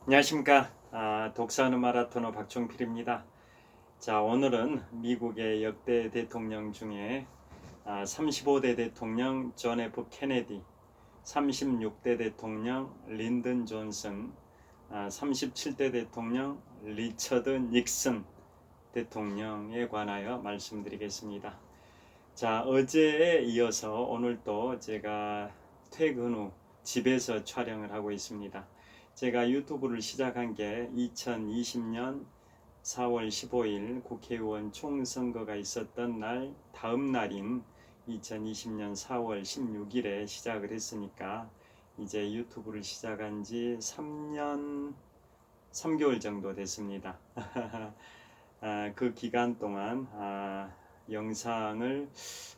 안녕하십니까. 독서하는 마라토너 박종필입니다. 자, 오늘은 미국의 역대 대통령 중에 35대 대통령 존 F 케네디, 36대 대통령 린든 존슨, 37대 대통령 리처드 닉슨 대통령에 관하여 말씀드리겠습니다. 자, 어제에 이어서 오늘 또 제가 퇴근 후 집에서 촬영을 하고 있습니다. 제가 유튜브를 시작한 게 2020년 4월 15일 국회의원 총선거가 있었던 날 다음 날인 2020년 4월 16일에 시작을 했으니까 이제 유튜브를 시작한 지 3년 3개월 정도 됐습니다. 그 기간 동안 영상을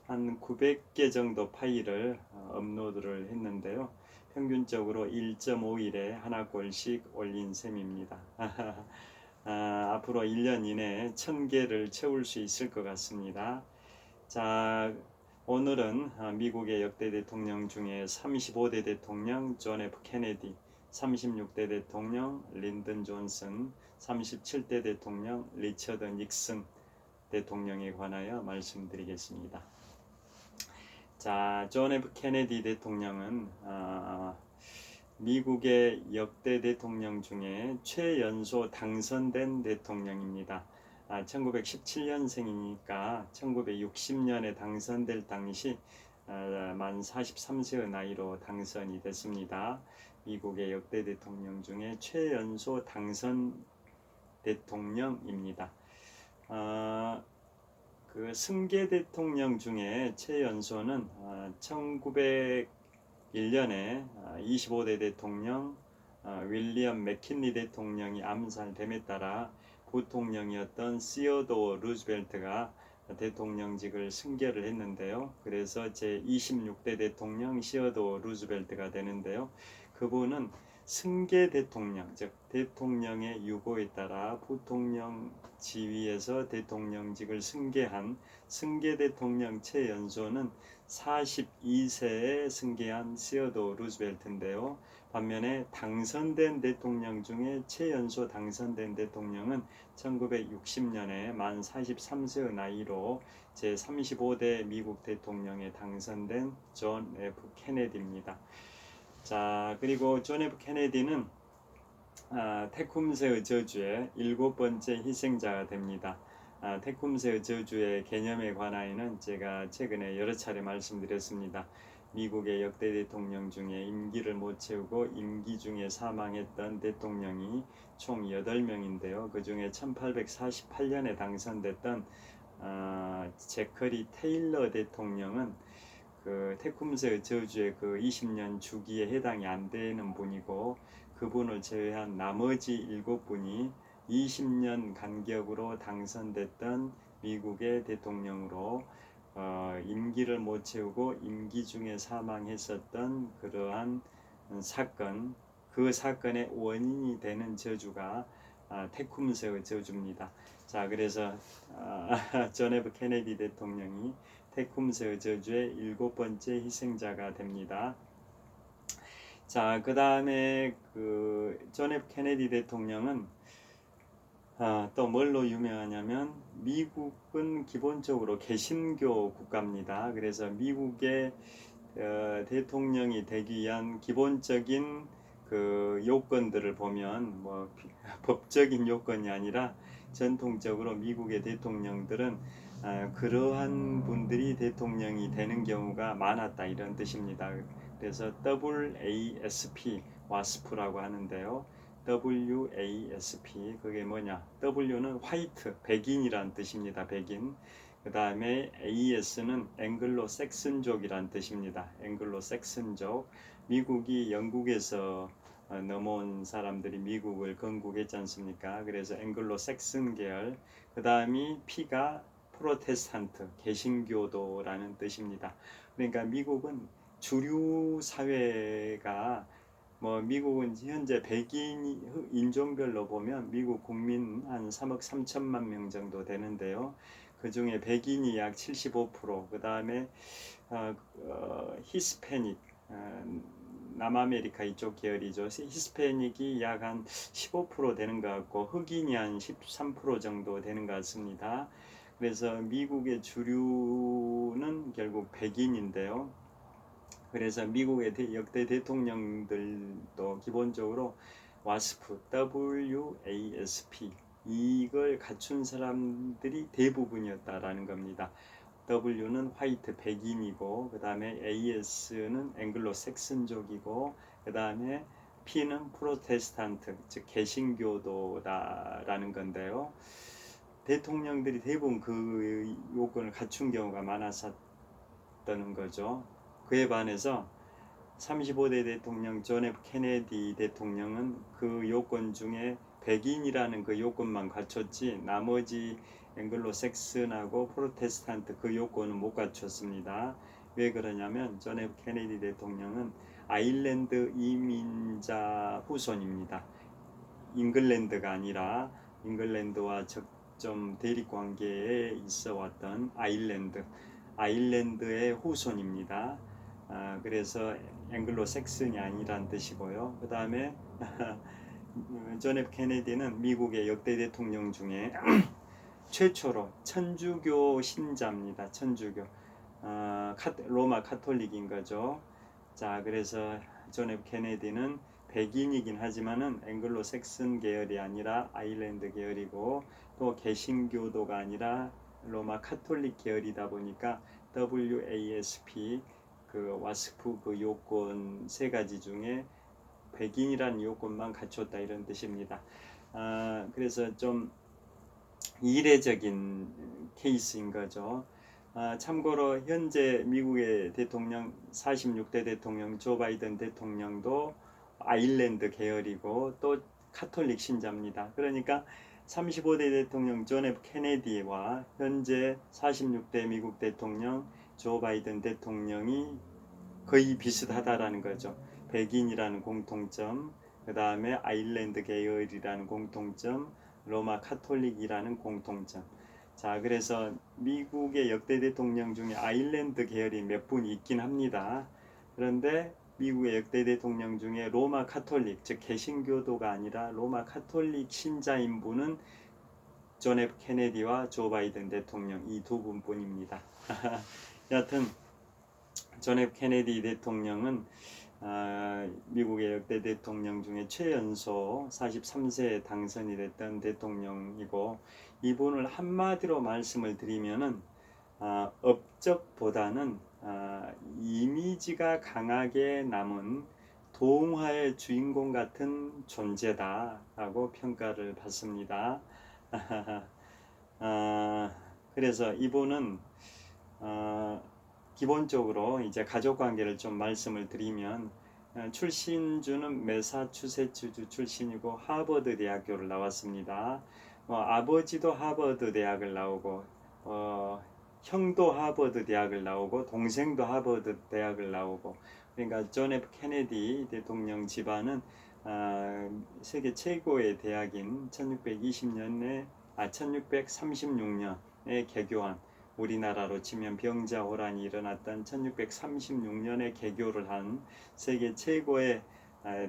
한 900개 정도 파일을 업로드를 했는데요. 평균적으로 1.5일에 하나꼴씩 올린 셈입니다. 앞으로 1년 이내에 1000개를 채울 수 있을 것 같습니다. 자, 오늘은 미국의 역대 대통령 중에 35대 대통령 존 F 케네디, 36대 대통령 린든 존슨, 37대 대통령 리처드 닉슨 대통령에 관하여 말씀드리겠습니다. 자, 존 F 케네디 대통령은 미국의 역대 대통령 중에 최연소 당선된 대통령입니다. 1917년생이니까 1960년에 당선될 당시 만 43세의 나이로 당선이 됐습니다. 미국의 역대 대통령 중에 최연소 당선 대통령입니다. 그 승계 대통령 중에 최연소는 1901년에 25대 대통령 윌리엄 맥킨리 대통령이 암살됨에 따라 부통령이었던 시어도어 루즈벨트가 대통령직을 승계를 했는데요. 그래서 제26대 대통령 시어도어 루즈벨트가 되는데요. 그분은 승계 대통령, 즉 대통령의 유고에 따라 부통령 지위에서 대통령직을 승계한 승계 대통령 최연소는 42세에 승계한 시어도어 루즈벨트인데요. 반면에 당선된 대통령 중에 최연소 당선된 대통령은 1960년에 만 43세의 나이로 제35대 미국 대통령에 당선된 존 F 케네디입니다. 자, 그리고 존 F 케네디는 테쿰스의 저주의 7번째 희생자가 됩니다. 테쿰스의 저주의 개념에 관하여는 제가 최근에 여러 차례 말씀드렸습니다. 미국의 역대 대통령 중에 임기를 못 채우고 임기 중에 사망했던 대통령이 총 8명인데요. 그 중에 1848년에 당선됐던 제커리 테일러 대통령은 그 테쿰스의 저주의 그 20년 주기에 해당이 안 되는 분이고, 그분을 제외한 나머지 7분이 20년 간격으로 당선됐던 미국의 대통령으로 임기를 못 채우고 임기 중에 사망했었던 그러한 사건, 그 사건의 원인이 되는 저주가 테쿰스의 저주입니다. 자, 그래서 존 F 케네디 대통령이 테쿰스의 저주의 7번째 희생자가 됩니다. 자, 그 다음에 그 존 F 케네디 대통령은 또 뭘로 유명하냐면 미국은 기본적으로 개신교 국가입니다. 그래서 미국의 대통령이 되기 위한 기본적인 그 요건들을 보면 뭐 법적인 요건이 아니라 전통적으로 미국의 대통령들은 그러한 분들이 대통령이 되는 경우가 많았다, 이런 뜻입니다. 그래서 WASP, WASP라고 하는데요. WASP, 그게 뭐냐? W는 화이트, 백인이란 뜻입니다. 백인. 그 다음에 AS는 앵글로 섹슨족이란 뜻입니다. 앵글로 섹슨족. 미국이 영국에서 넘어온 사람들이 미국을 건국했지 않습니까? 그래서 앵글로 섹슨 계열. 그 다음이 P가 프로테스탄트, 개신교도라는 뜻입니다. 그러니까 미국은 주류 사회가 미국은 현재 백인 인종별로 보면 미국 국민 한 3억 3천만 명 정도 되는데요. 그 중에 백인이 약 75%, 그 다음에 히스패닉, 남아메리카 이쪽 계열이죠. 히스패닉이 약 한 15% 되는 것 같고 흑인이 한 13% 정도 되는 것 같습니다. 그래서 미국의 주류는 결국 백인인데요. 그래서 미국의 역대 대통령들도 기본적으로 WASP, WASP 이걸 갖춘 사람들이 대부분이었다라는 겁니다. W는 화이트 백인이고 그 다음에 AS는 앵글로 섹슨족이고 그 다음에 P는 프로테스탄트 즉 개신교도다라는 건데요. 대통령들이 대부분 그 요건을 갖춘 경우가 많았었다는 거죠. 그에 반해서 35대 대통령 존 F 케네디 대통령은 그 요건 중에 백인이라는 그 요건만 갖췄지 나머지 앵글로 섹슨하고 프로테스탄트 그 요건은 못 갖췄습니다. 왜 그러냐면 존 F 케네디 대통령은 아일랜드 이민자 후손입니다. 잉글랜드가 아니라 잉글랜드와 좀 대립 관계에 있어 왔던 아일랜드의 후손입니다. 그래서 앵글로 섹슨이 아니란 뜻이고요. 그 다음에 존 F 케네디는 미국의 역대 대통령 중에 최초로 천주교 신자입니다. 천주교 로마 카톨릭인 거죠. 자, 그래서 존 F 케네디는 백인이긴 하지만은 앵글로 섹슨 계열이 아니라 아일랜드 계열이고 또 개신교도가 아니라 로마 카톨릭 계열이다 보니까 WASP 그 와스프 그 요건 세 가지 중에 백인이라는 요건만 갖췄다 이런 뜻입니다. 그래서 좀 이례적인 케이스인 거죠. 참고로 현재 미국의 대통령 46대 대통령 조 바이든 대통령도 아일랜드 계열이고 또 카톨릭 신자입니다. 그러니까 35대 대통령 존 F 케네디와 현재 46대 미국 대통령 조 바이든 대통령이 거의 비슷하다라는 거죠. 백인이라는 공통점, 그 다음에 아일랜드 계열이라는 공통점, 로마 카톨릭이라는 공통점. 자, 그래서 미국의 역대 대통령 중에 아일랜드 계열이 몇 분 있긴 합니다. 그런데 미국의 역대 대통령 중에 로마 카톨릭, 즉 개신교도가 아니라 로마 카톨릭 신자인 분은 존 F 케네디와 조 바이든 대통령 이 두 분뿐입니다. 여하튼 존 F 케네디 대통령은 미국의 역대 대통령 중에 최연소 43세에 당선이 됐던 대통령이고 이분을 한마디로 말씀을 드리면은 업적보다는 이미지가 강하게 남은 동화의 주인공 같은 존재다라고 평가를 받습니다. 그래서 이분은 기본적으로 이제 가족 관계를 좀 말씀을 드리면 출신주는 매사추세츠주 출신이고 하버드 대학교를 나왔습니다. 아버지도 하버드 대학을 나오고 형도 하버드 대학을 나오고 동생도 하버드 대학을 나오고 그러니까 존 F 케네디 대통령 집안은 세계 최고의 대학인 1636년에 개교한 우리나라로 치면 병자호란이 일어났던 1636년에 개교를 한 세계 최고의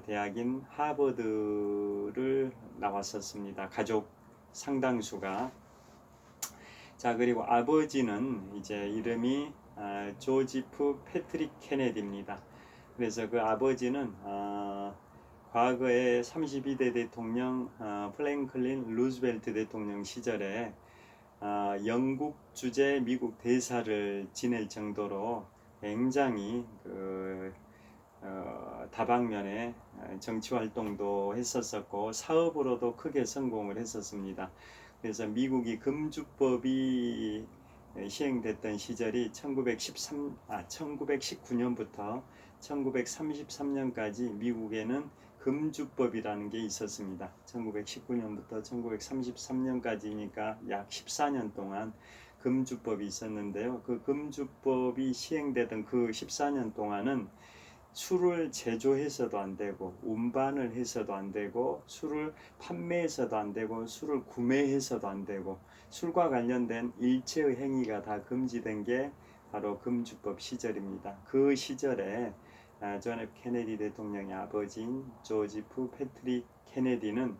대학인 하버드를 나왔었습니다. 가족 상당수가. 자, 그리고 아버지는 이제 이름이 조지프 패트릭 케네디입니다. 그래서 그 아버지는 과거에 32대 대통령 플랭클린 루즈벨트 대통령 시절에 영국 주재 미국 대사를 지낼 정도로 굉장히 다방면에 정치 활동도 했었었고 사업으로도 크게 성공을 했었습니다. 그래서 미국이 금주법이 시행됐던 시절이 1919년부터 1933년까지 미국에는 금주법이라는 게 있었습니다. 1919년부터 1933년까지니까 약 14년 동안 금주법이 있었는데요. 그 금주법이 시행되던 그 14년 동안은 술을 제조해서도 안 되고 운반을 해서도 안 되고 술을 판매해서도 안 되고 술을 구매해서도 안 되고 술과 관련된 일체의 행위가 다 금지된 게 바로 금주법 시절입니다. 그 시절에 존 F 케네디 대통령의 아버지인 조지 F 패트릭 케네디는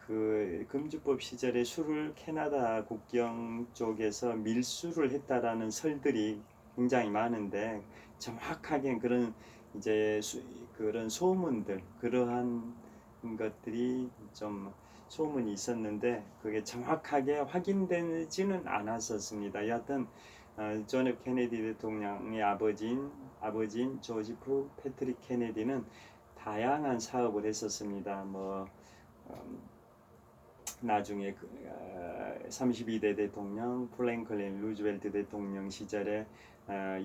그 금주법 시절에 술을 캐나다 국경 쪽에서 밀수를 했다라는 설들이 굉장히 많은데, 정확하게 그런 이제 그런 소문들, 그러한 것들이 좀 소문이 있었는데 그게 정확하게 확인되지는 않았었습니다. 여하튼 존 F 케네디 대통령의 아버지인 조지 F 패트릭 케네디는 다양한 사업을 했었습니다. 나중에 32대 대통령 프랭클린 루즈벨트 대통령 시절에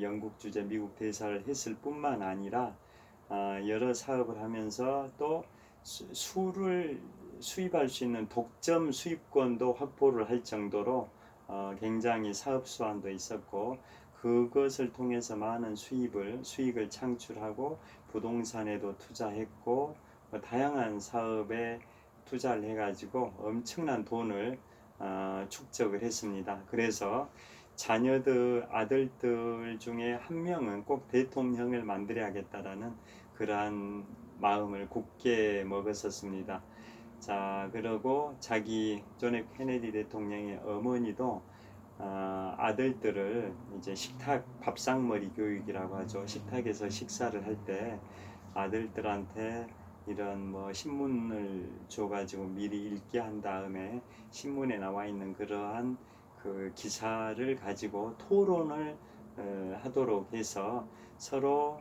영국 주재 미국 대사를 했을 뿐만 아니라 여러 사업을 하면서 또 술을 수입할 수 있는 독점 수입권도 확보를 할 정도로 굉장히 사업 수완도 있었고, 그것을 통해서 많은 수익을 창출하고 부동산에도 투자했고 다양한 사업에 투자를 해가지고 엄청난 돈을 축적을 했습니다. 그래서 아들들 중에 한 명은 꼭 대통령을 만들어야겠다라는 그러한 마음을 굳게 먹었었습니다. 자, 그리고 존 F 케네디 대통령의 어머니도 아들들을 이제 밥상머리 교육이라고 하죠. 식탁에서 식사를 할 때 아들들한테 이런 신문을 줘가지고 미리 읽게 한 다음에 신문에 나와 있는 그러한 그 기사를 가지고 토론을 하도록 해서 서로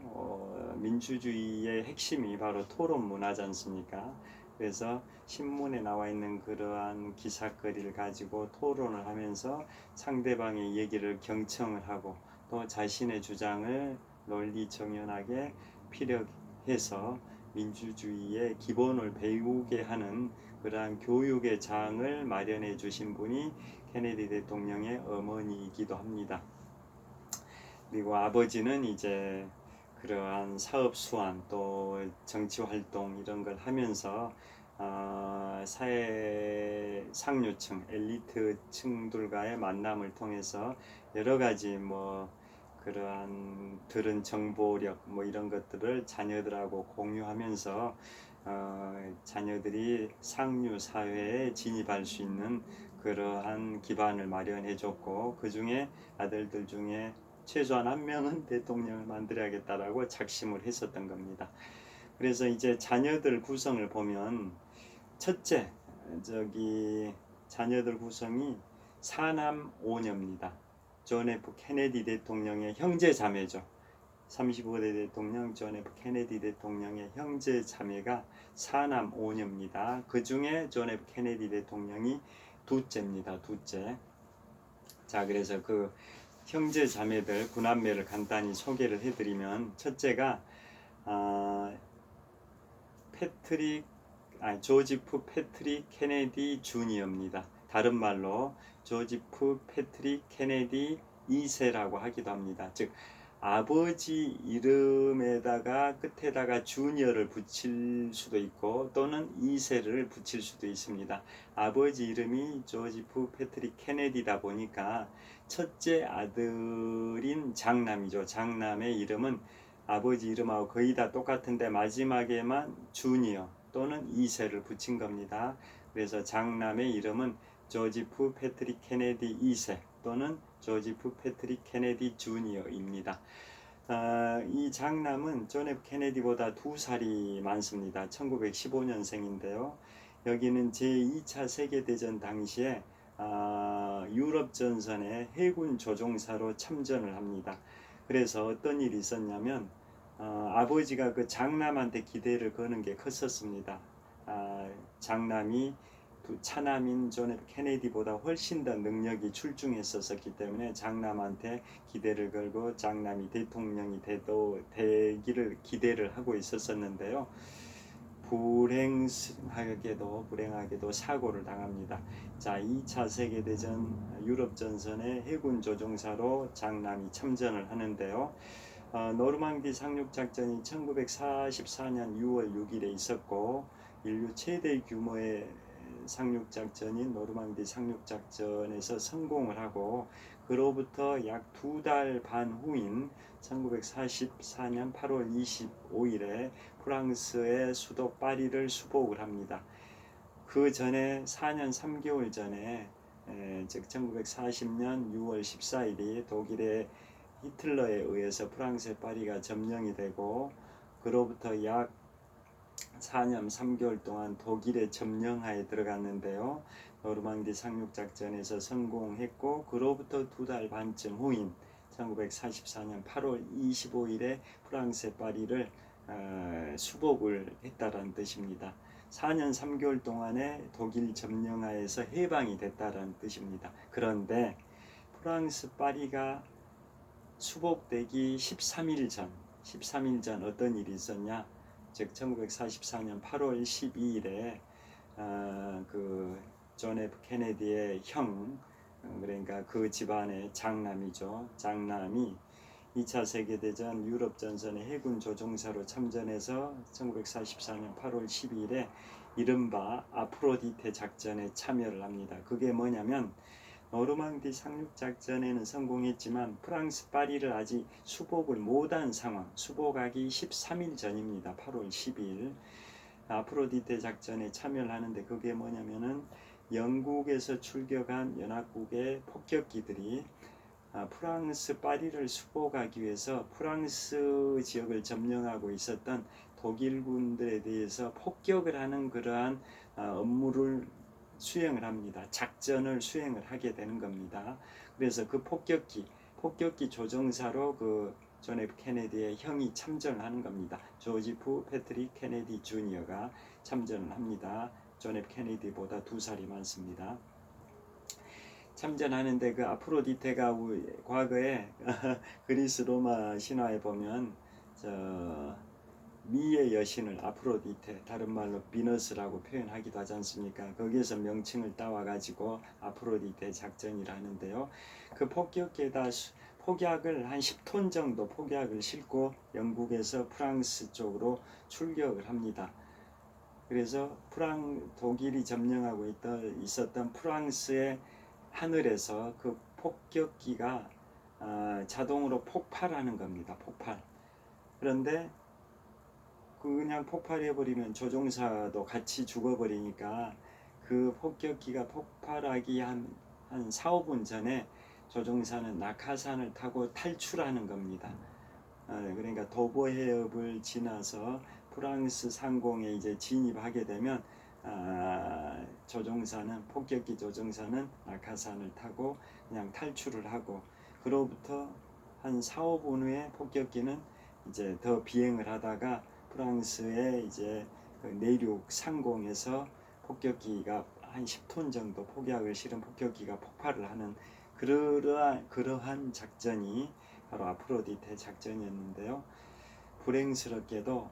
민주주의의 핵심이 바로 토론 문화지 않습니까? 그래서 신문에 나와 있는 그러한 기사거리를 가지고 토론을 하면서 상대방의 얘기를 경청을 하고 또 자신의 주장을 논리 정연하게 피력해서 민주주의의 기본을 배우게 하는 그러한 교육의 장을 마련해 주신 분이 케네디 대통령의 어머니이기도 합니다. 그리고 아버지는 이제 그러한 사업 수완 또 정치 활동 이런 걸 하면서 사회 상류층 엘리트층들과의 만남을 통해서 여러 가지 그러한 들은 정보력 이런 것들을 자녀들하고 공유하면서 자녀들이 상류 사회에 진입할 수 있는 그러한 기반을 마련해줬고, 그 중에 아들들 중에 최소한 한 명은 대통령을 만들어야겠다라고 작심을 했었던 겁니다. 그래서 이제 자녀들 구성을 보면 첫째, 자녀들 구성이 4남 5녀입니다. 존 F 케네디 대통령의 형제 자매죠. 35대 대통령 존 F 케네디 대통령의 형제 자매가 4남 5녀입니다. 그 중에 존 F 케네디 대통령이 둘째입니다. 둘째. 자, 그래서 그 형제 자매들 9남매를 간단히 소개를 해드리면, 첫째가 조지 F 패트릭 케네디 주니어입니다. 다른 말로 조지 F 패트릭 케네디 2세라고 하기도 합니다. 즉 아버지 이름에다가 끝에다가 주니어를 붙일 수도 있고 또는 2세를 붙일 수도 있습니다. 아버지 이름이 조지 F 패트릭 케네디다 보니까 첫째 아들인 장남이죠. 장남의 이름은 아버지 이름하고 거의 다 똑같은데 마지막에만 주니어 또는 2세를 붙인 겁니다. 그래서 장남의 이름은 조지 F 패트릭 케네디 2세 또는 조지 F 패트릭 케네디 주니어입니다. 이 장남은 존 F 케네디보다 2살이 많습니다. 1915년생인데요. 여기는 제2차 세계대전 당시에 유럽 전선에 해군 조종사로 참전을 합니다. 그래서 어떤 일이 있었냐면 아버지가 그 장남한테 기대를 거는 게 컸었습니다. 장남이 차남인 존 F 케네디보다 훨씬 더 능력이 출중했었기 때문에 장남한테 기대를 걸고 장남이 대통령이 되기를 기대를 하고 있었는데요. 불행하게도 사고를 당합니다. 자, 2차 세계대전 유럽 전선의 해군 조종사로 장남이 참전을 하는데요. 노르망디 상륙작전이 1944년 6월 6일에 있었고, 인류 최대 규모의 상륙작전인 노르망디 상륙작전에서 성공을 하고 그로부터 약 2달 반 후인 1944년 8월 25일에 프랑스의 수도 파리를 수복을 합니다. 그 전에 4년 3개월 전에 즉 1940년 6월 14일이 독일의 히틀러에 의해서 프랑스의 파리가 점령이 되고 그로부터 약 4년 3개월 동안 독일의 점령하에 들어갔는데요. 노르망디 상륙작전에서 성공했고 그로부터 2달 반쯤 후인 1944년 8월 25일에 프랑스의 파리를 수복을 했다라는 뜻입니다. 4년 3개월 동안에 독일 점령하에서 해방이 됐다라는 뜻입니다. 그런데 프랑스 파리가 수복되기 13일 전 어떤 일이 있었냐? 즉 1944년 8월 12일에 그 존 F 케네디의 형, 그러니까 그 집안의 장남이죠. 장남이 2차 세계대전 유럽 전선의 해군 조종사로 참전해서 1944년 8월 12일에 이른바 아프로디테 작전에 참여를 합니다. 그게 뭐냐면 노르망디 상륙작전에는 성공했지만 프랑스 파리를 아직 수복을 못한 상황, 수복하기 13일 전입니다. 8월 12일 아프로디테 작전에 참여를 하는데 그게 뭐냐면은 영국에서 출격한 연합국의 폭격기들이 프랑스 파리를 수복하기 위해서 프랑스 지역을 점령하고 있었던 독일군들에 대해서 폭격을 하는 그러한 업무를 수행을 합니다. 작전을 수행을 하게 되는 겁니다. 그래서 그 폭격기 조종사로 그 존 F 케네디의 형이 참전을 하는 겁니다. 조지프 패트릭 케네디 주니어가 참전을 합니다. 존 F 케네디보다 2살이 많습니다. 참전하는데 그 아프로디테가 과거에 그리스 로마 신화에 보면 미의 여신을 아프로디테, 다른 말로 비너스라고 표현하기도 하지 않습니까? 거기에서 명칭을 따와가지고 아프로디테 작전이라 하는데요. 그 폭격기에다 폭약을 한 10톤 정도 폭약을 싣고 영국에서 프랑스 쪽으로 출격을 합니다. 그래서 독일이 점령하고 있었던 프랑스의 하늘에서 그 폭격기가 자동으로 폭발하는 겁니다. 폭발. 그런데 그냥 폭발해버리면 조종사도 같이 죽어버리니까 그 폭격기가 폭발하기 한 4, 5분 전에 조종사는 낙하산을 타고 탈출하는 겁니다. 그러니까 도보 해협을 지나서 프랑스 상공에 이제 진입하게 되면 폭격기 조종사는 낙하산을 타고 그냥 탈출을 하고 그로부터 한 4, 5분 후에 폭격기는 이제 더 비행을 하다가 프랑스의 이제 내륙 상공에서 폭격기가 한 10톤 정도 폭약을 실은 폭격기가 폭발을 하는 그러한 작전이 바로 아프로디테 작전이었는데요. 불행스럽게도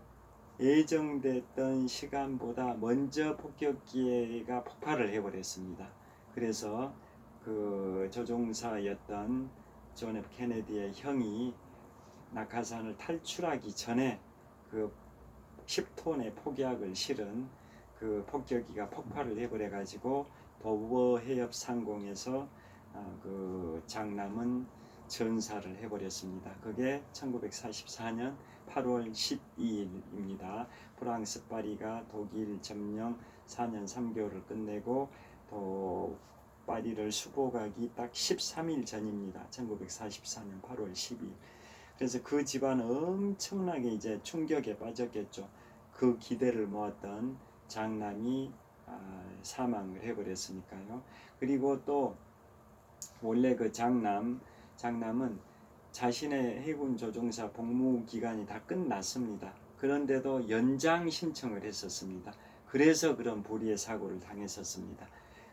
예정됐던 시간보다 먼저 폭격기가 폭발을 해버렸습니다. 그래서 그 조종사였던 존 F 케네디의 형이 낙하산을 탈출하기 전에 그 10톤의 폭약을 실은 그 폭격기가 폭발을 해버려 가지고 도보 해협 상공에서 그 장남은 전사를 해버렸습니다. 그게 1944년 8월 12일입니다. 프랑스 파리가 독일 점령 4년 3개월을 끝내고 또 파리를 수복하기 딱 13일 전입니다. 1944년 8월 12일. 그래서 그 집안은 엄청나게 이제 충격에 빠졌겠죠. 그 기대를 모았던 장남이 사망을 해버렸으니까요. 그리고 또 원래 그 장남은 자신의 해군 조종사 복무 기간이 다 끝났습니다. 그런데도 연장 신청을 했었습니다. 그래서 그런 불의의 사고를 당했었습니다.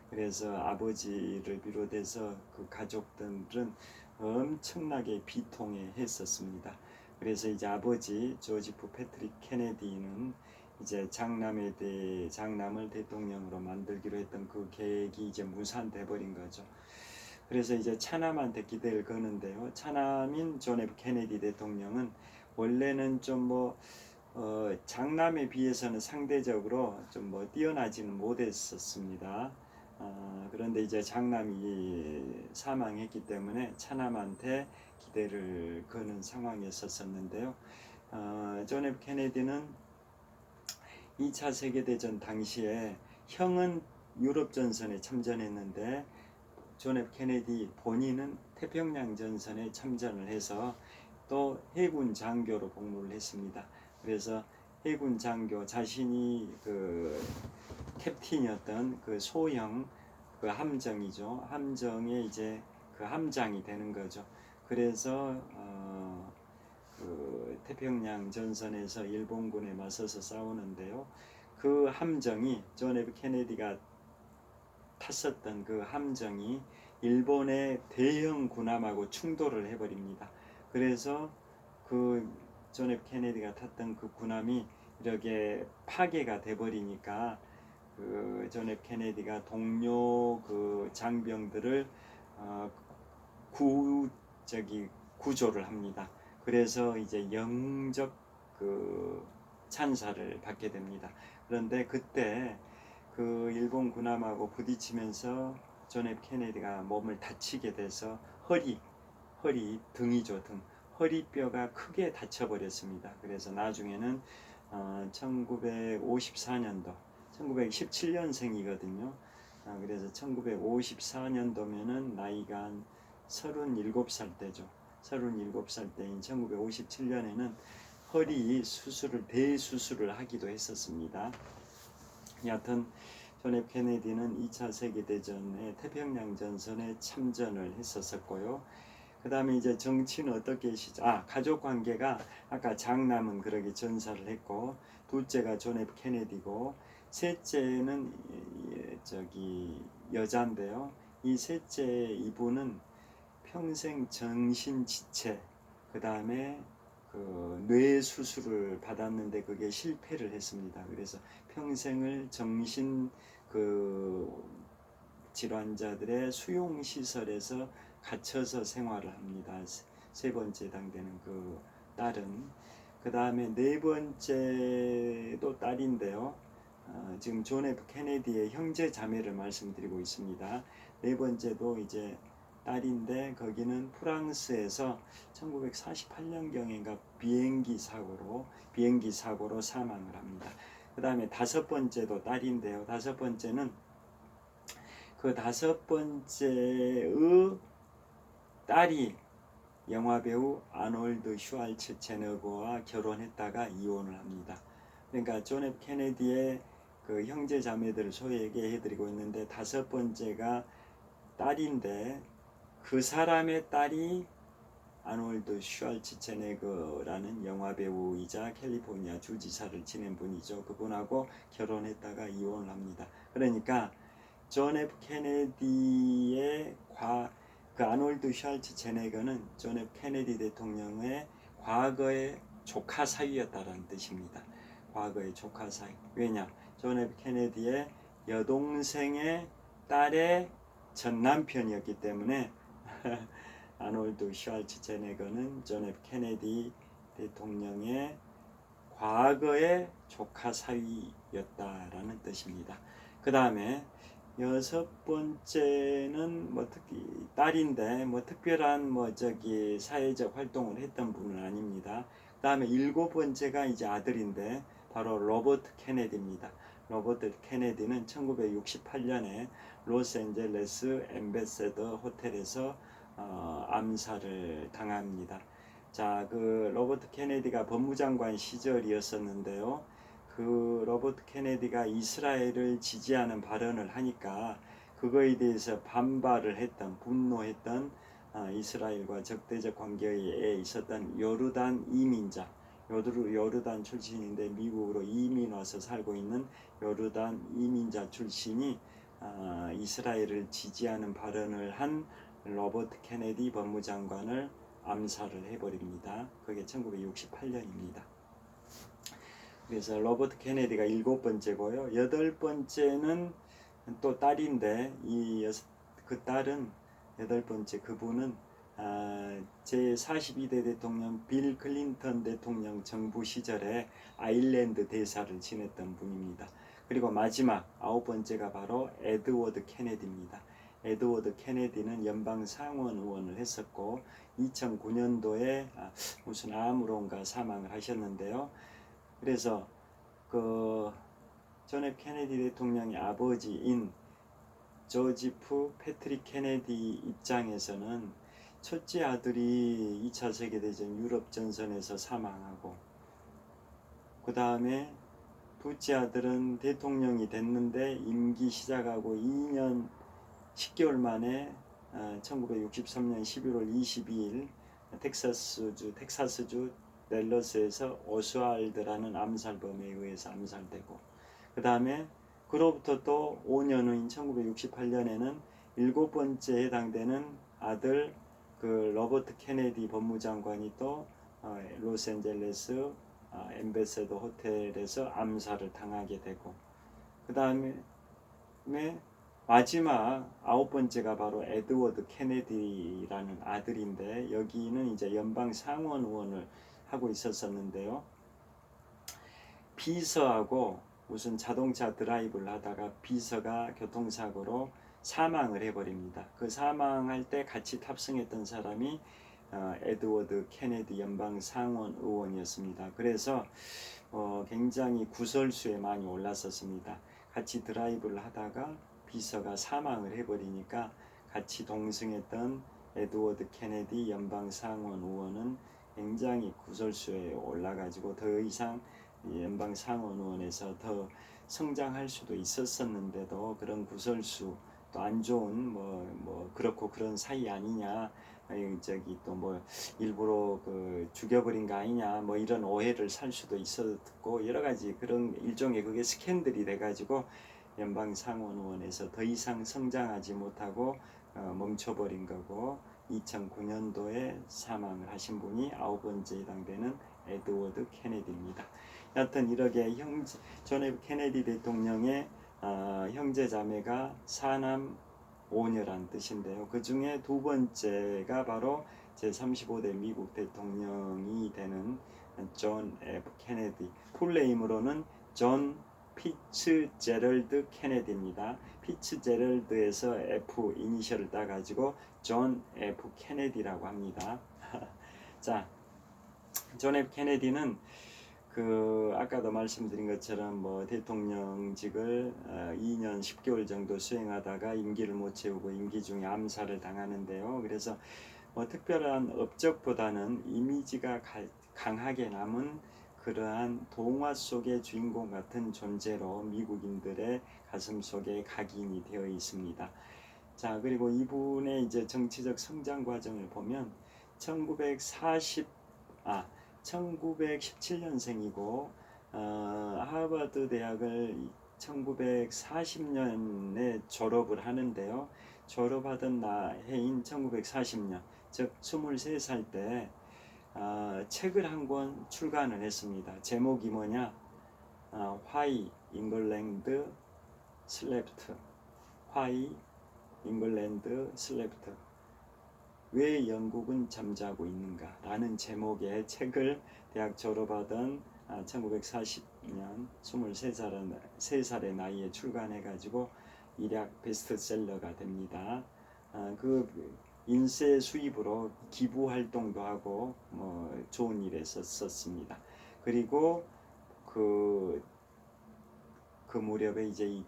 그래서 아버지를 비롯해서 그 가족들은 엄청나게 비통해 했었습니다. 그래서 이제 아버지 조지프 패트릭 케네디는 이제 장남을 대통령으로 만들기로 했던 그 계획이 이제 무산돼 버린 거죠. 그래서 이제 차남한테 기대를 거는데요. 차남인 존 F 케네디 대통령은 원래는 좀 장남에 비해서는 상대적으로 좀 뛰어나지는 못했었습니다. 그런데 이제 장남이 사망했기 때문에 차남한테 기대를 거는 상황이었었는데요. 존 F 케네디는 2차 세계대전 당시에 형은 유럽 전선에 참전했는데 존 F 케네디 본인은 태평양 전선에 참전을 해서 또 해군 장교로 복무를 했습니다. 그래서 해군 장교 자신이 그 캡틴이었던 그 소형 그 함정이죠. 함정에 이제 그 함장이 되는 거죠. 그래서 그 태평양 전선에서 일본군에 맞서서 싸우는데요. 그 함정이 존 F 케네디가 탔었던 그 함정이 일본의 대형 군함하고 충돌을 해버립니다. 그래서 그 존 F 케네디가 탔던 그 군함이 이렇게 파괴가 돼버리니까 그 존 F 케네디가 동료 그 장병들을 구조를 합니다. 그래서 이제 영적 그 찬사를 받게 됩니다. 그런데 그때 그 일본 군함하고 부딪히면서 존 F 케네디가 몸을 다치게 돼서 허리 등이죠, 등 허리뼈가 크게 다쳐버렸습니다. 그래서 나중에는 1954년도 1917년생이거든요. 그래서 1954년도면은 나이가 한 37살 때죠. 37살 때인 1957년에는 허리 수술을 대수술을 하기도 했었습니다. 여하튼 존 F 케네디는 2차 세계대전에 태평양 전선에 참전을 했었고요. 그 다음에 이제 정치는 어떻게 가족 관계가 아까 장남은 그러게 전사를 했고, 둘째가 존 F 케네디고, 셋째는 여자인데요. 이 셋째 이분은 평생 정신지체, 그 다음에 그 뇌 수술을 받았는데 그게 실패를 했습니다. 그래서 평생을 정신 그 질환자들의 수용 시설에서 갇혀서 생활을 합니다. 세 번째 당되는 그 딸은. 그 다음에 네 번째도 딸인데요. 지금 존 F 케네디의 형제 자매를 말씀드리고 있습니다. 네 번째도 이제 딸인데 거기는 프랑스에서 1948년경인가 비행기 사고로 사망을 합니다. 그 다음에 다섯 번째도 딸인데요. 다섯 번째는 그 다섯 번째의 딸이 영화배우 아놀드 슈왈츠제네거와 결혼했다가 이혼을 합니다. 그러니까 존 F 케네디의 그 형제 자매들을 소개해드리고 있는데, 다섯 번째가 딸인데 그 사람의 딸이 아놀드 슈왈츠제네거라는 영화배우이자 캘리포니아 주지사를 지낸 분이죠. 그분하고 결혼했다가 이혼을 합니다. 그러니까 존 F 케네디의 그 아놀드 슈왈츠제네거는 존 F 케네디 대통령의 과거의 조카 사위였다라는 뜻입니다. 과거의 조카 사위. 왜냐? 존 F 케네디의 여동생의 딸의 전 남편이었기 때문에 아놀드 슈왈츠제네거는 존 F 케네디 대통령의 과거의 조카 사위였다라는 뜻입니다. 그 다음에 여섯 번째는 딸인데 특별한 사회적 활동을 했던 분은 아닙니다. 그 다음에 일곱 번째가 이제 아들인데 바로 로버트 케네디입니다. 로버트 케네디는 1968년에 로스앤젤레스 엠베세더 호텔에서 암살을 당합니다. 자, 그 로버트 케네디가 법무장관 시절이었었는데요. 그 로버트 케네디가 이스라엘을 지지하는 발언을 하니까 그거에 대해서 분노했던 이스라엘과 적대적 관계에 있었던 요르단 이민자, 요르단 출신인데 미국으로 이민 와서 살고 있는 요르단 이민자 출신이 이스라엘을 지지하는 발언을 한 로버트 케네디 법무장관을 암살을 해버립니다. 그게 1968년입니다. 그래서 로버트 케네디가 일곱 번째고요. 여덟 번째는 또 딸인데 그 딸은 여덟 번째 그분은 제42대 대통령 빌 클린턴 대통령 정부 시절에 아일랜드 대사를 지냈던 분입니다. 그리고 마지막 9번째가 바로 에드워드 케네디입니다. 에드워드 케네디는 연방 상원 의원을 했었고 2009년도에 무슨 암으로인가 사망을 하셨는데요. 그래서 그 존 F 케네디 대통령의 아버지인 조지프 패트릭 케네디 입장에서는 첫째 아들이 2차 세계대전 유럽 전선에서 사망하고 그 다음에 둘째 아들은 대통령이 됐는데 임기 시작하고 2년 10개월 만에 1963년 11월 22일 텍사스주 댈러스에서 오스왈드라는 암살범에 의해서 암살되고 그 다음에 그로부터 또 5년 후인 1968년에는 7번째 해당되는 아들 그 로버트 케네디 법무장관이 또 로스앤젤레스 엠베서더 호텔에서 암살을 당하게 되고 그 다음에 마지막 9번째가 바로 에드워드 케네디라는 아들인데 여기는 이제 연방 상원 의원을 하고 있었는데요. 비서하고 무슨 자동차 드라이브를 하다가 비서가 교통사고로 사망을 해버립니다. 그 사망할 때 같이 탑승했던 사람이 에드워드 케네디 연방 상원 의원이었습니다. 그래서 굉장히 구설수에 많이 올랐었습니다. 같이 드라이브를 하다가 비서가 사망을 해버리니까 같이 동승했던 에드워드 케네디 연방 상원 의원은 굉장히 구설수에 올라가지고 더 이상 연방 상원 의원에서 더 성장할 수도 있었었는데도 그런 구설수 또 안 좋은 뭐 그렇고 그런 사이 아니냐 저기 또 뭐 일부러 그 죽여버린 거 아니냐 뭐 이런 오해를 살 수도 있었고 여러 가지 그런 일종의 그게 스캔들이 돼가지고 연방 상원 의원에서 더 이상 성장하지 못하고 멈춰버린 거고 2009년도에 사망을 하신 분이 9번째 해당되는 에드워드 케네디입니다. 여하튼 이렇게 존 F 케네디 대통령의 형제 자매가 4남 5녀란 뜻인데요. 그 중에 두 번째가 바로 제35대 미국 대통령이 되는 존 F 케네디, 풀네임으로는 존 피츠제럴드 케네디입니다. 피츠제럴드에서 F 이니셜을 따가지고 존 F 케네디라고 합니다. 자, 존 F 케네디는 그 아까도 말씀드린 것처럼 뭐 대통령직을 2년 10개월 정도 수행하다가 임기를 못 채우고 임기 중에 암살을 당하는데요. 그래서 뭐 특별한 업적보다는 이미지가 강하게 남은 그러한 동화 속의 주인공 같은 존재로 미국인들의 가슴 속에 각인이 되어 있습니다. 자, 그리고 이분의 이제 정치적 성장 과정을 보면 1917년생이고 하버드 대학을 1940년에 졸업을 하는데요. 졸업하던 해인 1940년, 즉 23살 때 책을 한 권 출간을 했습니다. 제목이 뭐냐? Why England Slept. Why England Slept. 왜 영국은 잠자고 있는가? 라는 제목의 책을 대학 졸업하던 1940년 23살의 나이에 출간해가지고 일약 베스트셀러가 됩니다. 그 인쇄 수입으로 기부 활동도 하고 뭐 좋은 일에 썼습니다. 그리고 그 무렵에 이제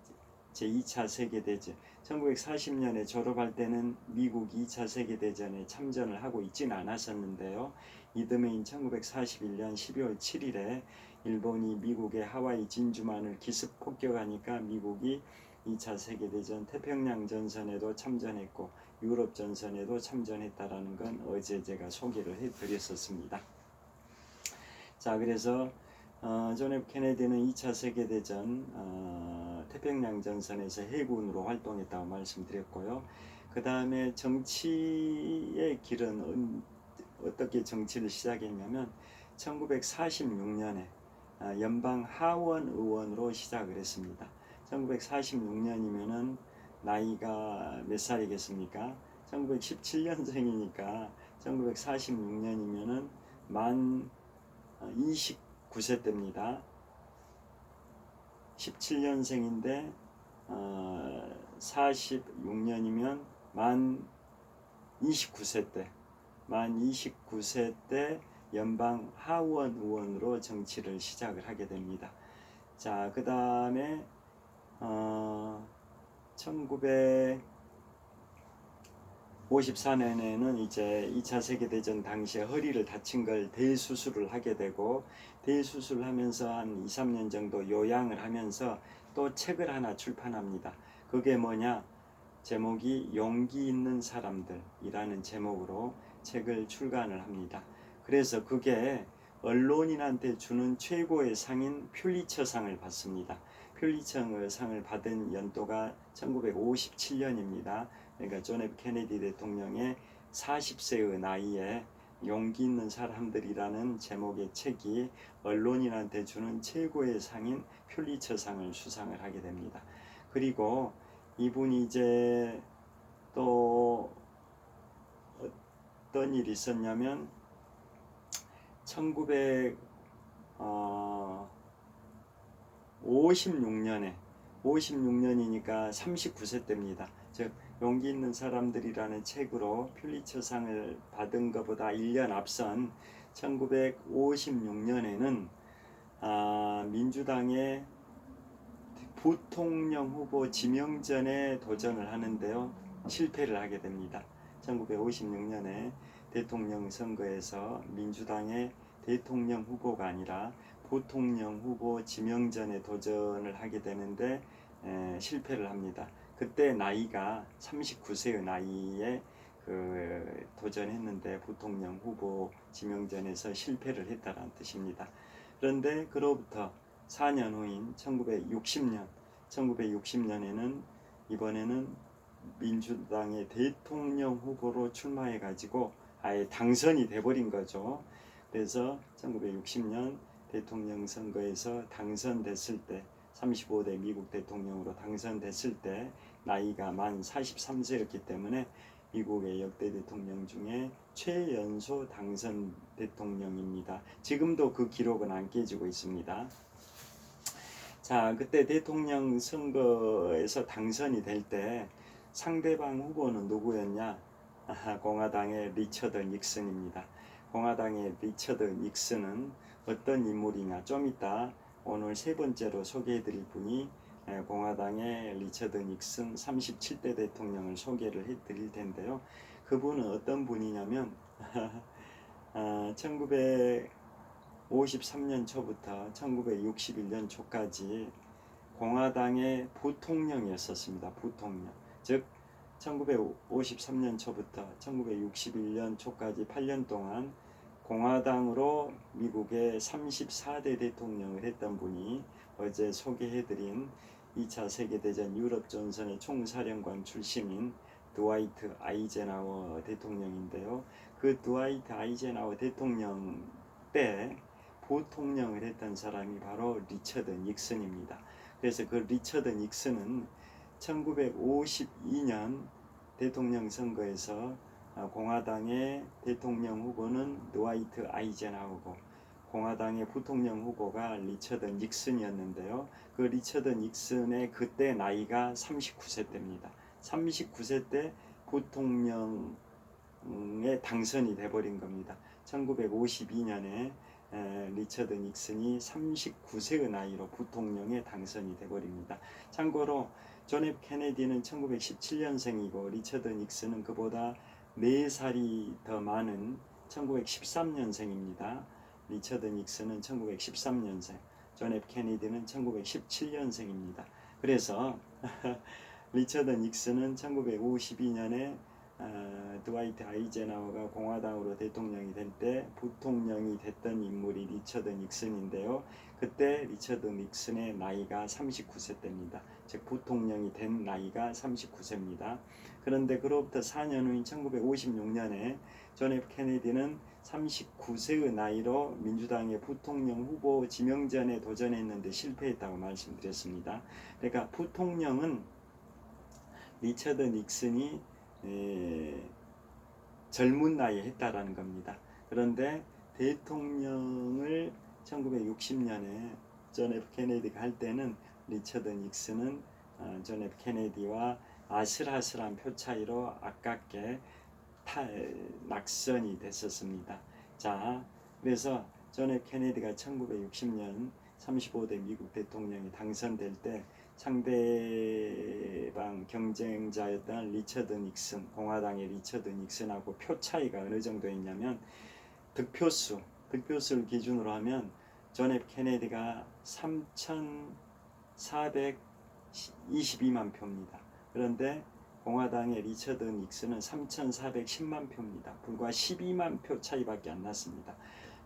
제2차 세계대전 1940년에 졸업할 때는 미국 2차 세계대전에 참전을 하고 있지는 않았었는데요. 이듬해인 1941년 12월 7일에 일본이 미국의 하와이 진주만을 기습 폭격하니까 미국이 2차 세계대전 태평양 전선에도 참전했고 유럽 전선에도 참전했다라는 건 어제 제가 소개를 해드렸었습니다. 자, 그래서 존 F 케네디는 2차 세계대전 태평양 전선에서 해군으로 활동했다고 말씀드렸고요. 그 다음에 정치의 길은 어떻게 정치를 시작했냐면 1946년에 연방 하원 의원으로 시작을 했습니다. 1946년이면은 나이가 몇 살이겠습니까? 1917년생이니까 1946년이면은 만 29세 때입니다. 17년생인데 46년이면 만 29세 때, 만 29세 때 연방 하원 의원으로 정치를 시작을 하게 됩니다. 자, 그 다음에 1954년에는 이제 2차 세계대전 당시에 허리를 다친 걸 대수술을 하게 되고, 대수술을 하면서 한 2, 3년 정도 요양을 하면서 또 책을 하나 출판합니다. 그게 뭐냐? 제목이 용기 있는 사람들이라는 제목으로 책을 출간을 합니다. 그래서 그게 언론인한테 주는 최고의 상인 퓰리처상을 받습니다. 퓰리처상을 받은 연도가 1957년입니다. 그러니까 존 F 케네디 대통령의 40세의 나이에 용기 있는 사람들이라는 제목의 책이 언론인한테 주는 최고의 상인 퓰리처상을 수상을 하게 됩니다. 그리고 이분이 이제 또 어떤 일이 있었냐면 1956년이니까 39세 때입니다. 즉 용기 있는 사람들이라는 책으로 퓰리처상을 받은 것보다 1년 앞선 1956년에는 민주당의 부통령 후보 지명전에 도전을 하는데요. 실패를 하게 됩니다. 1956년에 대통령 선거에서 민주당의 대통령 후보가 아니라 부통령 후보 지명전에 도전을 하게 되는데 실패를 합니다. 그때 나이가 39세의 나이에 도전했는데 부통령 후보 지명전에서 실패를 했다는 뜻입니다. 그런데 그로부터 4년 후인 1960년에는 이번에는 민주당의 대통령 후보로 출마해 가지고 아예 당선이 돼버린 거죠. 그래서 1960년 대통령 선거에서 당선됐을 때 35대 미국 대통령으로 당선됐을 때 나이가 만 43세였기 때문에 미국의 역대 대통령 중에 최연소 당선 대통령입니다. 지금도 그 기록은 안 깨지고 있습니다. 자, 그때 대통령 선거에서 당선이 될 때 상대방 후보는 누구였냐? 공화당의 리처드 닉슨입니다. 공화당의 리처드 닉슨은 어떤 인물이냐? 좀 이따 오늘 세 번째로 소개해드릴 분이 공화당의 리처드 닉슨 37대 대통령을 소개를 해드릴 텐데요. 그분은 어떤 분이냐면 1953년 초부터 1961년 초까지 공화당의 부통령이었었습니다. 부통령. 즉 1953년 초부터 1961년 초까지 8년 동안 공화당으로 미국의 34대 대통령을 했던 분이 어제 소개해드린 2차 세계대전 유럽 전선의 총사령관 출신인 드와이트 아이젠하워 대통령인데요. 그 드와이트 아이젠하워 대통령 때 부통령을 했던 사람이 바로 리처드 닉슨입니다. 그래서 그 리처드 닉슨은 1952년 대통령 선거에서 공화당의 대통령 후보는 드와이트 아이젠하워고 공화당의 부통령 후보가 리처드 닉슨이었는데요. 그 리처드 닉슨의 그때 나이가 39세 때입니다. 39세 때 부통령에 당선이 돼버린 겁니다. 1952년에 리처드 닉슨이 39세의 나이로 부통령에 당선이 돼버립니다. 참고로 존 F 케네디는 1917년생이고 리처드 닉슨은 그보다 4살이 더 많은 1913년생입니다. 리처드 닉슨은 1913년생, 존 F 케네디는 1917년생입니다. 그래서 리처드 닉슨은 1952년에 드와이트 아이젠하워가 공화당으로 대통령이 될 때 부통령이 됐던 인물이 리처드 닉슨인데요. 그때 리처드 닉슨의 나이가 39세 때입니다. 즉 부통령이 된 나이가 39세입니다. 그런데 그로부터 4년 후인 1956년에 존 F 케네디는 39세의 나이로 민주당의 부통령 후보 지명전에 도전했는데 실패했다고 말씀드렸습니다. 그러니까 부통령은 리처드 닉슨이 젊은 나이에 했다라는 겁니다. 그런데 대통령을 1960년에 존 F 케네디가 할 때는 리처드 닉슨은 존 F 케네디와 아슬아슬한 표 차이로 아깝게 낙선이 됐었습니다. 자, 그래서 존 F 케네디가 1960년 35대 미국 대통령이 당선될 때 상대방 경쟁자였던 리처드 닉슨, 공화당의 리처드 닉슨하고 표 차이가 어느 정도 있냐면 득표수를 기준으로 하면 존 F 케네디가 3,422만 표입니다. 그런데 공화당의 리처드 닉슨은 3,410만 표입니다. 불과 12만 표 차이밖에 안 났습니다.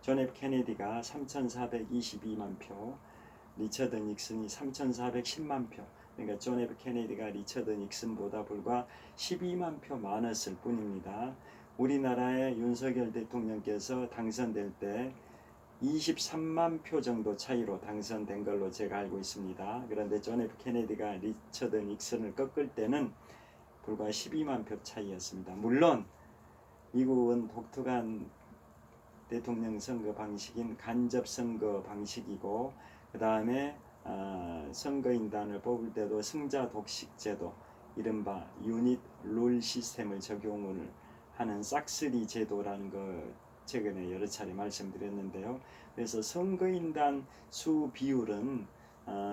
존 F 케네디가 3,422만 표, 리처드 닉슨이 3,410만 표. 그러니까 존 F 케네디가 리처드 닉슨보다 불과 12만 표 많았을 뿐입니다. 우리나라의 윤석열 대통령께서 당선될 때 23만 표 정도 차이로 당선된 걸로 제가 알고 있습니다. 그런데 존 F 케네디가 리처드 닉슨을 꺾을 때는 불과 12만 표 차이였습니다. 물론 미국은 독특한 대통령 선거 방식인 간접 선거 방식이고, 그 다음에 선거인단을 뽑을 때도 승자 독식 제도, 이른바 유닛 룰 시스템을 적용을 하는 싹스리 제도라는 거 최근에 여러 차례 말씀드렸는데요. 그래서 선거인단 수 비율은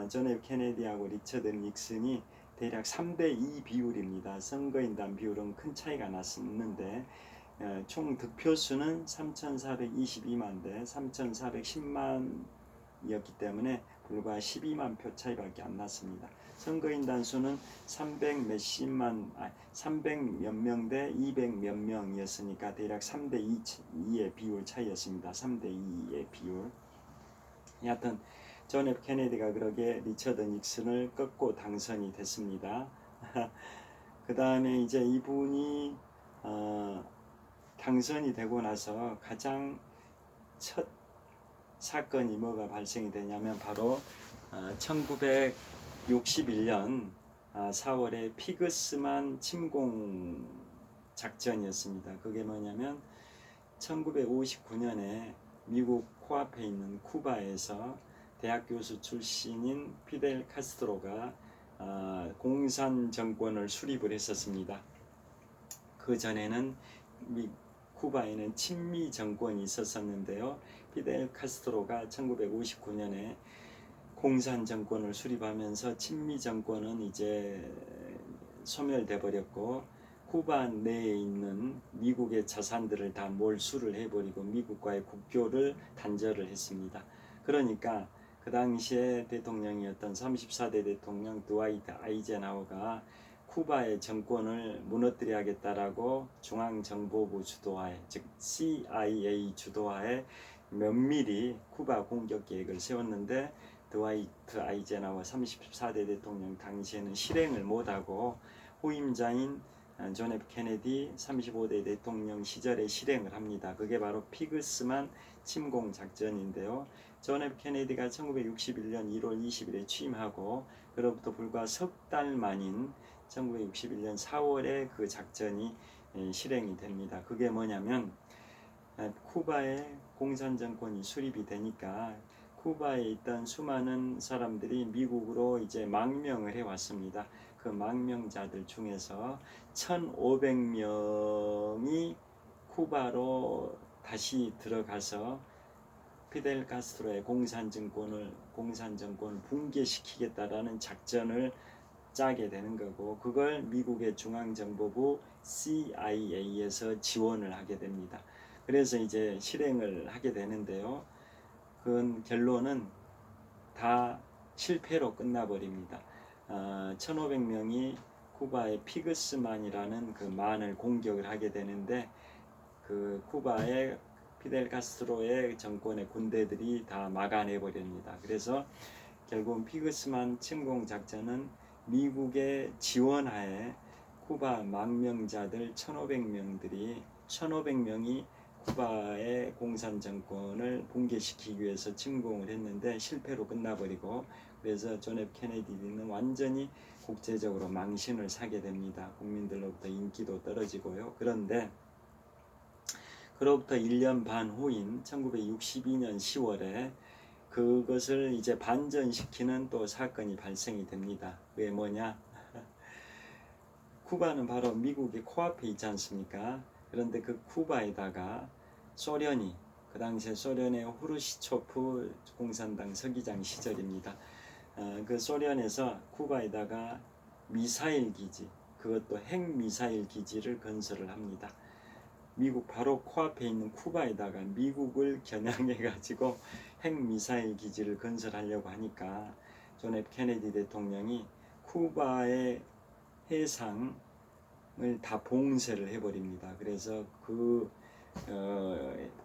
존 F 케네디하고 리처드 닉슨이 대략 3대2 비율입니다. 선거인단 비율은 큰 차이가 났었는데 총 득표수는 3,422만 대 3,410만이었기 때문에 불과 12만 표 차이밖에 안 났습니다. 선거인단 수는 300몇 명 대 200 몇 명이었으니까 대략 3대2의 비율 차이였습니다. 3대2의 비율. 여하튼 존 F 케네디가 그러게 리처드 닉슨을 꺾고 당선이 됐습니다. 그 다음에 이제 이분이 당선이 되고 나서 가장 첫 사건이 뭐가 발생이 되냐면 바로 1961년 4월에 피그스만 침공 작전이었습니다. 그게 뭐냐면 1959년에 미국 코앞에 있는 쿠바에서 대학 교수 출신인 피델 카스트로가 공산 정권을 수립을 했었습니다. 그 전에는 쿠바에는 친미 정권이 있었는데요. 피델 카스트로가 1959년에 공산 정권을 수립하면서 친미 정권은 이제 소멸돼 버렸고, 쿠바 내에 있는 미국의 자산들을 다 몰수를 해버리고 미국과의 국교를 단절을 했습니다. 그러니까 그 당시에 대통령이었던 34대 대통령 드와이트 아이젠하워가 쿠바의 정권을 무너뜨려야겠다라고 중앙정보부 주도하에, 즉 CIA 주도하에 면밀히 쿠바 공격 계획을 세웠는데 드와이트 아이젠하워 34대 대통령 당시에는 실행을 못하고 후임자인 존 F 케네디 35대 대통령 시절에 실행을 합니다. 그게 바로 피그스만 침공 작전인데요. 존 F 케네디가 1961년 1월 20일에 취임하고 그로부터 불과 석 달 만인 1961년 4월에 그 작전이 실행이 됩니다. 그게 뭐냐면 쿠바의 공산정권이 수립이 되니까 쿠바에 있던 수많은 사람들이 미국으로 이제 망명을 해왔습니다. 그 망명자들 중에서 1,500명이 쿠바로 다시 들어가서 피델 카스트로의 공산정권을 붕괴시키겠다라는 작전을 짜게 되는 거고, 그걸 미국의 중앙정보부 CIA에서 지원을 하게 됩니다. 그래서 이제 실행을 하게 되는데요. 그 결론은 다 실패로 끝나버립니다. 1,500명이 쿠바의 피그스만이라는 그 만을 공격을 하게 되는데, 그 쿠바의 피델 카스트로의 정권의 군대들이 다 막아내 버립니다. 그래서 결국 피그스만 침공 작전은 미국의 지원하에 쿠바 망명자들 1,500명이 쿠바의 공산 정권을 붕괴시키기 위해서 침공을 했는데 실패로 끝나버리고, 그래서 존 F 케네디는 완전히 국제적으로 망신을 사게 됩니다. 국민들로부터 인기도 떨어지고요. 그런데 그로부터 1년 반 후인 1962년 10월에 그것을 이제 반전시키는 또 사건이 발생이 됩니다. 그게 뭐냐? 쿠바는 바로 미국이 코앞에 있지 않습니까? 그런데 그 쿠바에다가 소련이, 그 당시에 소련의 후르시초프 공산당 서기장 시절입니다. 그 소련에서 쿠바에다가 미사일 기지, 그것도 핵미사일 기지를 건설을 합니다. 미국 바로 코앞에 있는 쿠바에다가 미국을 겨냥해 가지고 핵미사일 기지를 건설하려고 하니까 존 F 케네디 대통령이 쿠바의 해상을 다 봉쇄를 해버립니다. 그래서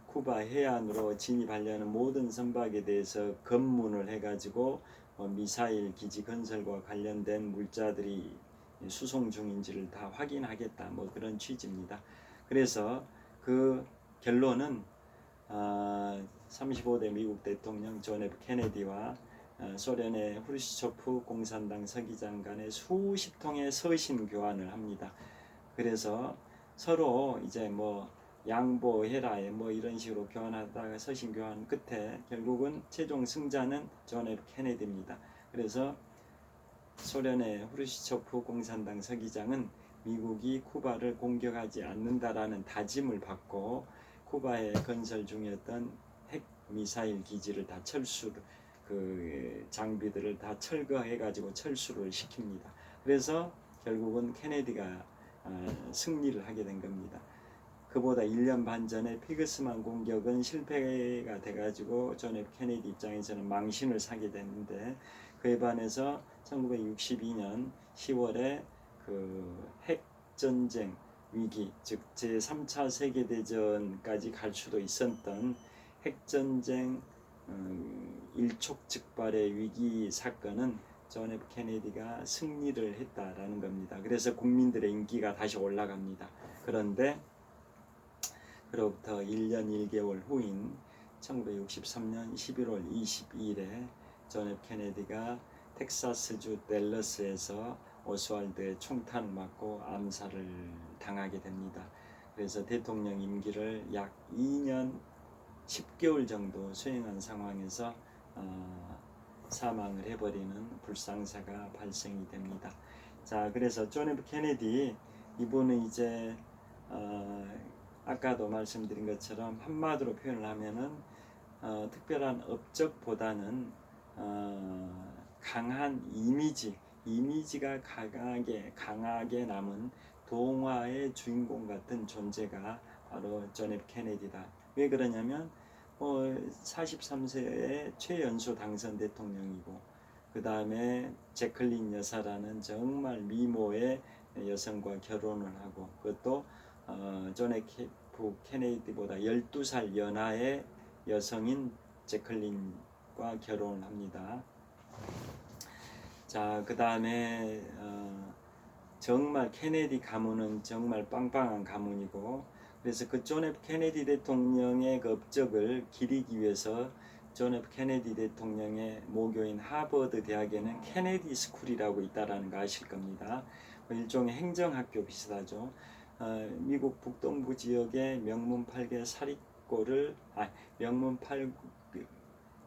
쿠바 해안으로 진입하려는 모든 선박에 대해서 검문을 해가지고 미사일 기지 건설과 관련된 물자들이 수송 중인지를 다 확인하겠다, 뭐 그런 취지입니다. 그래서 그 결론은 35대 미국 대통령 존 F 케네디와 소련의 후르시초프 공산당 서기장 간에 수십 통의 서신 교환을 합니다. 그래서 서로 이제 뭐 양보해라 뭐 이런 식으로 교환하다가 서신 교환 끝에 결국은 최종 승자는 존 F 케네디입니다. 그래서 소련의 후르시초프 공산당 서기장은 미국이 쿠바를 공격하지 않는다라는 다짐을 받고 쿠바에 건설 중이었던 핵 미사일 기지를 다 그 장비들을 다 철거해가지고 철수를 시킵니다. 그래서 결국은 케네디가 승리를 하게 된 겁니다. 그보다 1년 반 전에 피그스만 공격은 실패가 돼가지고 존 F 케네디 입장에서는 망신을 사게 됐는데, 그에 반해서 1962년 10월에 그 핵전쟁 위기, 즉 제3차 세계대전까지 갈 수도 있었던 핵전쟁 일촉즉발의 위기 사건은 존 F 케네디가 승리를 했다라는 겁니다. 그래서 국민들의 인기가 다시 올라갑니다. 그런데 그로부터 1년 1개월 후인 1963년 11월 22일에 존 F 케네디가 텍사스주 댈러스에서 오스왈드의 총탄을 맞고 암살을 당하게 됩니다. 그래서 대통령 임기를 약 2년 10개월 정도 수행한 상황에서 사망을 해버리는 불상사가 발생이 됩니다. 자, 그래서 존 F 케네디 이분은 이제 아까도 말씀드린 것처럼 한마디로 표현을 하면은 특별한 업적보다는 강한 이미지가 강하게 남은 동화의 주인공 같은 존재가 바로 존 F 케네디다. 왜 그러냐면 43세의 최연소 당선 대통령이고, 그 다음에 제클린 여사라는 정말 미모의 여성과 결혼을 하고, 그것도 존 F 케네디보다 12살 연하의 여성인 제클린과 결혼을 합니다. 자, 그 다음에 정말 케네디 가문은 정말 빵빵한 가문이고, 그래서 그 존 F 케네디 대통령의 그 업적을 기리기 위해서 존 F 케네디 대통령의 모교인 하버드 대학에는 케네디 스쿨이라고 있다라는 거 아실 겁니다. 일종의 행정학교 비슷하죠. 미국 북동부 지역의 명문 8개 사립고를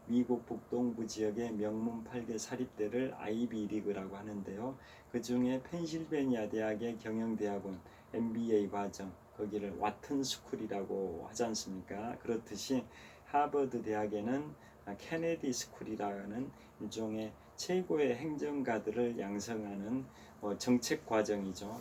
미국 북동부 지역의 명문 8개 사립대를 아이비 리그라고 하는데요. 그 중에 펜실베니아 대학의 경영대학원 MBA 과정, 거기를 와튼 스쿨이라고 하지 않습니까? 그렇듯이 하버드 대학에는 케네디 스쿨이라는 일종의 최고의 행정가들을 양성하는 정책 과정이죠.